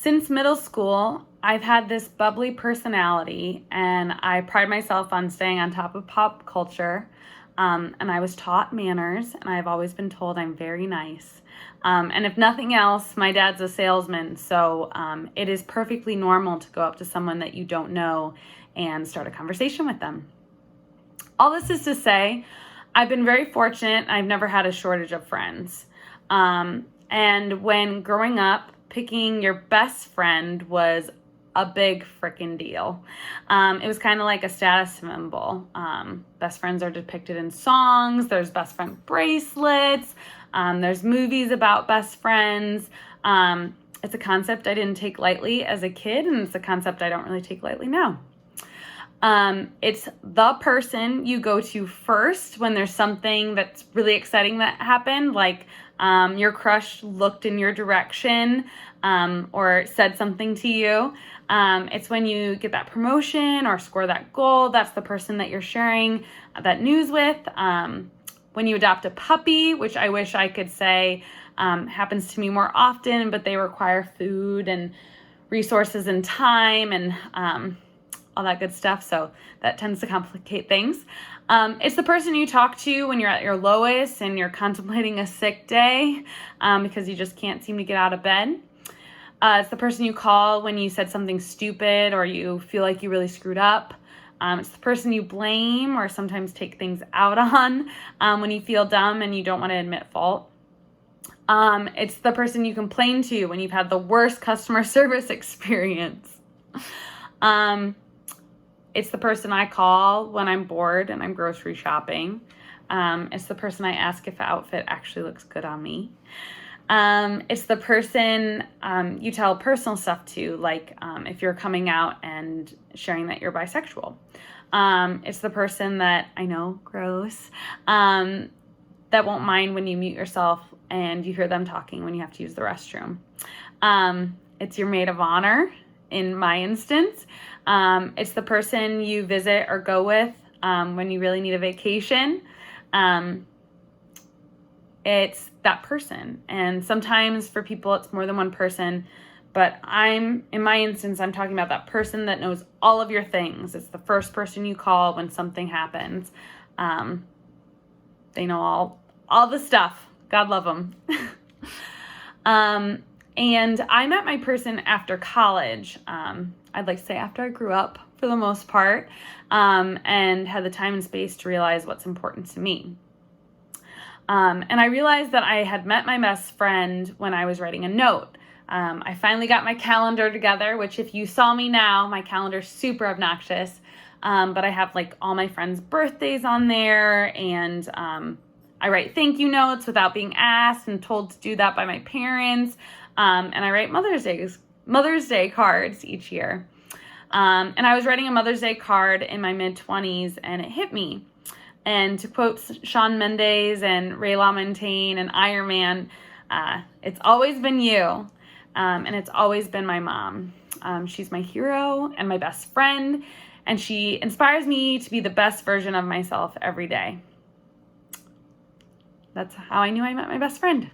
Since middle school, I've had this bubbly personality, and I pride myself on staying on top of pop culture. And I was taught manners, and I've always been told I'm very nice. And if nothing else, my dad's a salesman, so it is perfectly normal to go up to someone that you don't know and start a conversation with them. All this is to say, I've been very fortunate. I've never had a shortage of friends. And when growing up, picking your best friend was a big freaking deal. It was kind of like a status symbol. Best friends are depicted in songs. There's best friend bracelets. There's movies about best friends. It's a concept I didn't take lightly as a kid, and it's a concept I don't really take lightly now. It's the person you go to first when there's something that's really exciting that happened, like your crush looked in your direction or said something to you. It's when you get that promotion or score that goal. That's the person that you're sharing that news with. When you adopt a puppy, which I wish I could say happens to me more often, but they require food and resources and time and all that good stuff. So that tends to complicate things. It's the person you talk to when you're at your lowest and you're contemplating a sick day because you just can't seem to get out of bed. It's the person you call when you said something stupid or you feel like you really screwed up. It's the person you blame or sometimes take things out on when you feel dumb and you don't want to admit fault. It's the person you complain to when you've had the worst customer service experience. It's the person I call when I'm bored and I'm grocery shopping. It's the person I ask if the outfit actually looks good on me. It's the person you tell personal stuff to, like if you're coming out and sharing that you're bisexual. It's the person that, I know, gross, that won't mind when you mute yourself and you hear them talking when you have to use the restroom. It's your maid of honor. In my instance, it's the person you visit or go with when you really need a vacation. It's that person. And sometimes for people, it's more than one person. But in my instance, I'm talking about that person that knows all of your things. It's the first person you call when something happens. They know all the stuff. God love them. And I met my person after college. I'd like to say after I grew up for the most part, and had the time and space to realize what's important to me. And I realized that I had met my best friend when I was writing a note. I finally got my calendar together, which if you saw me now, my calendar's super obnoxious. But I have like all my friends' birthdays on there, and I write thank you notes without being asked and told to do that by my parents. And I write Mother's Day cards each year. And I was writing a Mother's Day card in my mid-20s, and it hit me. And to quote Shawn Mendes and Ray LaMontagne and Iron Man, it's always been you, and it's always been my mom. She's my hero and my best friend, and she inspires me to be the best version of myself every day. That's how I knew I met my best friend.